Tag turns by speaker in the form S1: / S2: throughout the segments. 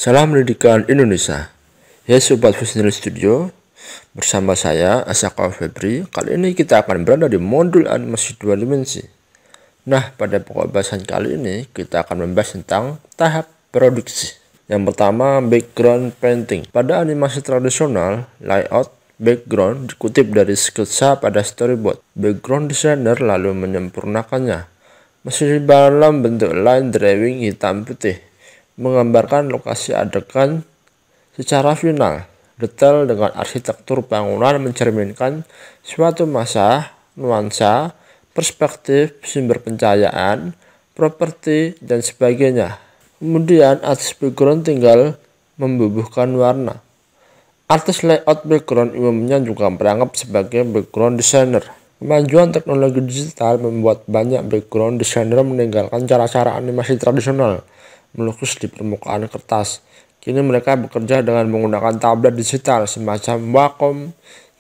S1: Salam pendidikan Indonesia. Ya Sobat Visionary Studio, bersama saya Asaka Febri. Kali ini kita akan berada di modul animasi 2 dimensi. Nah, pada pokok bahasan kali ini kita akan membahas tentang tahap produksi. Yang pertama, background painting. Pada animasi tradisional, layout background dikutip dari sketsa pada storyboard. Background designer lalu menyempurnakannya masih dalam bentuk line drawing hitam putih, menggambarkan lokasi adegan secara final. Detail dengan arsitektur bangunan mencerminkan suatu masa, nuansa, perspektif, sumber pencahayaan, properti, dan sebagainya. Kemudian artis background tinggal membubuhkan warna. Artis layout background umumnya juga beranggap sebagai background designer. Kemajuan teknologi digital membuat banyak background designer meninggalkan cara-cara animasi tradisional melukis di permukaan kertas. Kini mereka bekerja dengan menggunakan tablet digital semacam Wacom,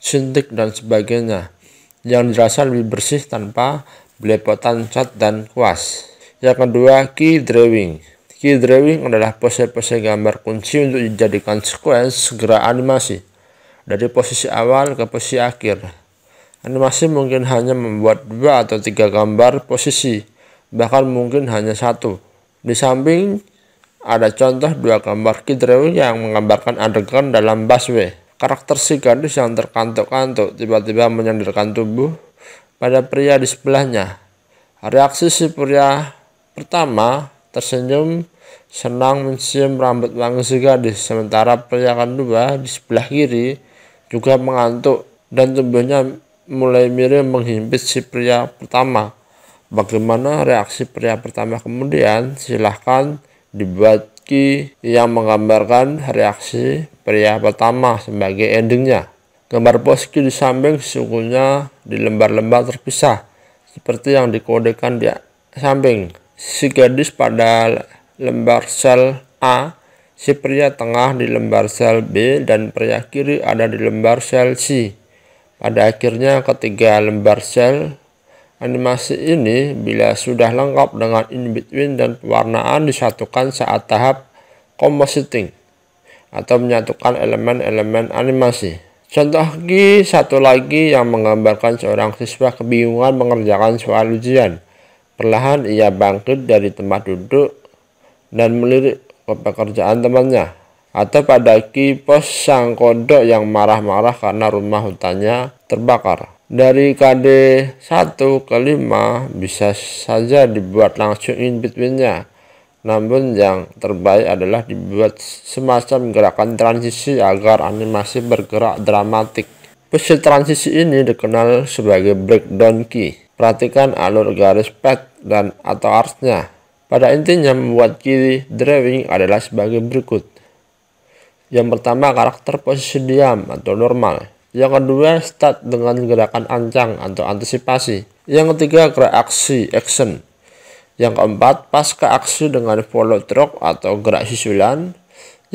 S1: Cintiq, dan sebagainya, yang dirasa lebih bersih tanpa belepotan cat dan kuas. Yang kedua, key drawing. Key drawing adalah pose-pose gambar kunci untuk dijadikan sequence gerak animasi dari posisi awal ke posisi akhir. Animasi mungkin hanya membuat 2 atau 3 gambar posisi, bahkan mungkin hanya 1. Di samping ada contoh 2 gambar key drawing yang menggambarkan adegan dalam busway. Karakter si gadis yang terkantuk-kantuk tiba-tiba menyandarkan tubuh pada pria di sebelahnya. Reaksi si pria pertama tersenyum senang mencium rambut wangi si gadis, sementara pria kedua di sebelah kiri juga mengantuk dan tubuhnya mulai miring menghimpit si pria pertama. Bagaimana reaksi pria pertama kemudian? Silahkan dibuat key yang menggambarkan reaksi pria pertama sebagai endingnya. Gambar pos key di samping sesungguhnya di lembar-lembar terpisah seperti yang dikodekan di samping. Si gadis pada lembar sel A, si pria tengah di lembar sel B, dan pria kiri ada di lembar sel C. Pada akhirnya ketiga lembar sel animasi ini bila sudah lengkap dengan in-between dan pewarnaan disatukan saat tahap compositing atau menyatukan elemen-elemen animasi. Contoh key satu lagi yang menggambarkan seorang siswa kebingungan mengerjakan soal ujian. Perlahan ia bangkit dari tempat duduk dan melirik ke pekerjaan temannya. Atau pada key pos sang kodok yang marah-marah karena rumah hutannya terbakar. Dari KD 1 ke 5 bisa saja dibuat langsung in between-nya. Namun yang terbaik adalah dibuat semacam gerakan transisi agar animasi bergerak dramatik. Pose transisi ini dikenal sebagai breakdown key. Perhatikan alur garis pad dan atau arcs-nya. Pada intinya membuat key drawing adalah sebagai berikut. Yang pertama, karakter posisi diam atau normal. Yang kedua, start dengan gerakan ancang atau antisipasi. Yang ketiga, gerak aksi action. Yang keempat, pasca aksi dengan follow through atau gerak susulan.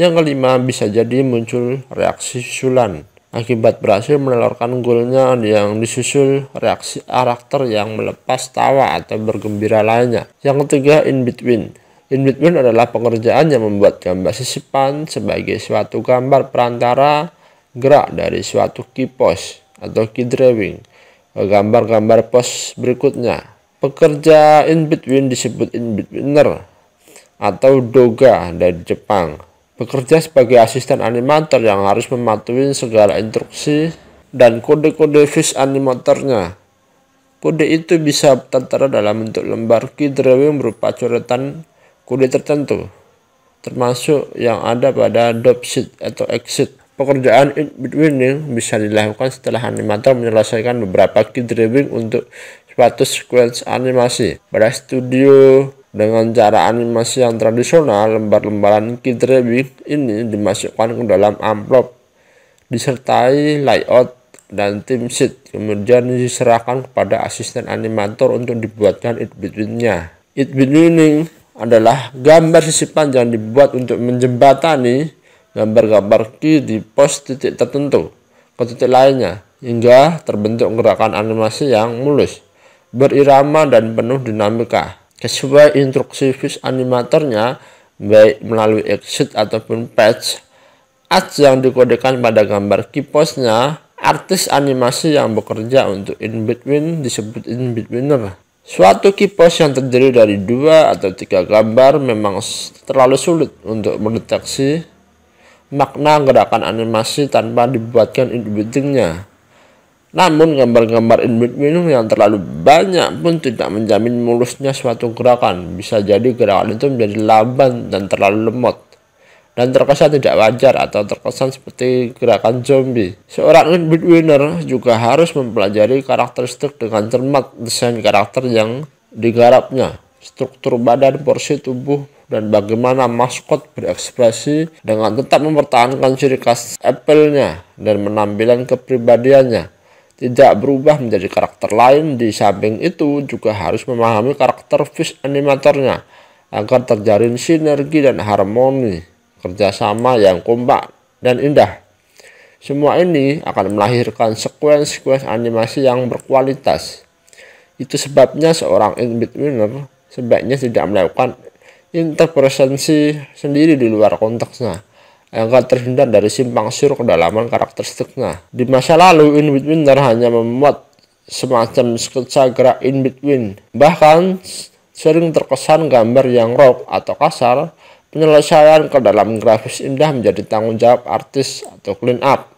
S1: Yang kelima, bisa jadi muncul reaksi susulan akibat berhasil menelurkan goalnya yang disusul reaksi karakter yang melepas tawa atau bergembira lainnya. Yang ketiga, in between. In between adalah pengerjaan yang membuat gambar sisipan sebagai suatu gambar perantara gerak dari suatu key pose atau key drawing ke gambar-gambar pose berikutnya. Pekerja in between disebut in betweener atau doga dari Jepang. Bekerja sebagai asisten animator yang harus mematuhi segala instruksi dan kode-kode face animatornya. Kode itu bisa tertera dalam bentuk lembar key drawing berupa coretan kode tertentu, termasuk yang ada pada drop sheet atau exit. Pekerjaan in between bisa dilakukan setelah animator menyelesaikan beberapa key drawing untuk suatu sequence animasi. Pada studio dengan cara animasi yang tradisional, lembar-lembaran key drawing ini dimasukkan ke dalam amplop disertai layout dan theme sheet, kemudian diserahkan kepada asisten animator untuk dibuatkan in between-nya. In between adalah gambar sisipan yang dibuat untuk menjembatani gambar-gambar key di pos titik tertentu ke titik lainnya hingga terbentuk gerakan animasi yang mulus, berirama, dan penuh dinamika. Sesuai instruksi face animatornya, baik melalui exit ataupun patch. Ads yang dikodekan pada gambar keypointnya, artis animasi yang bekerja untuk in-between disebut in-betweener. Suatu keypoint yang terdiri dari 2 atau 3 gambar memang terlalu sulit untuk mendeteksi makna gerakan animasi tanpa dibuatkan in-betweennya. Namun gambar-gambar in-between yang terlalu banyak pun tidak menjamin mulusnya suatu gerakan. Bisa jadi gerakan itu menjadi lamban dan terlalu lemot, dan terkesan tidak wajar atau terkesan seperti gerakan zombie. Seorang in-betweener juga harus mempelajari karakteristik dengan cermat desain karakter yang digarapnya, struktur badan, porsi tubuh, dan bagaimana maskot berekspresi dengan tetap mempertahankan ciri khas Apple-nya dan penampilan kepribadiannya tidak berubah menjadi karakter lain. Di samping itu juga harus memahami karakter voice animatornya agar terjalin sinergi dan harmoni kerjasama yang kompak dan indah. Semua ini akan melahirkan sekuens animasi yang berkualitas. Itu sebabnya seorang in-betweener sebaiknya tidak melakukan interpretasi sendiri di luar konteksnya, agar terhindar dari simpang siur kedalaman karakteristiknya. Di masa lalu, in-betweener hanya memuat semacam sketsa gerak in-between. Bahkan sering terkesan gambar yang raw atau kasar. Penyelesaian ke dalam grafis indah menjadi tanggung jawab artis atau clean up.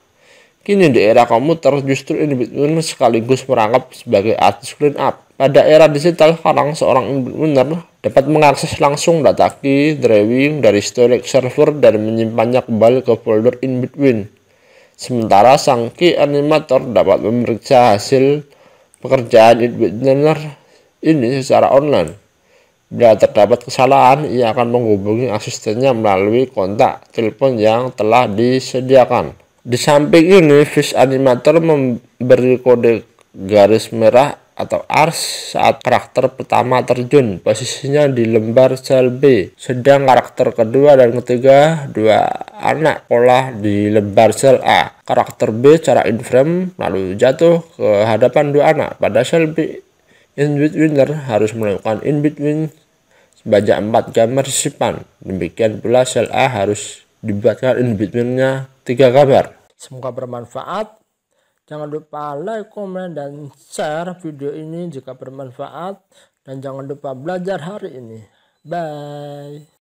S1: Kini di era komputer, justru in-betweener sekaligus merangkap sebagai artis clean up. Pada era digital sekarang, seorang in-betweener dapat mengakses langsung data key drawing dari storage server dan menyimpannya kembali ke folder in-between. Sementara sang key animator dapat memeriksa hasil pekerjaan in-betweener ini secara online. Bila terdapat kesalahan, ia akan menghubungi asistennya melalui kontak telepon yang telah disediakan. Di samping ini, voice animator memberi kode garis merah atau ars saat karakter pertama terjun. Posisinya di lembar sel B, sedang karakter kedua dan ketiga, 2 anak pola di lembar sel A. Karakter B secara in-frame lalu jatuh ke hadapan 2 anak pada sel B. In-betweener harus melakukan in-between sebanyak 4 gambar sisipan. Demikian pula sel A harus dibuatkan in-betweennya 3 gambar. Semoga bermanfaat. Jangan lupa like, komen, dan share video ini jika bermanfaat. Dan jangan lupa belajar hari ini. Bye.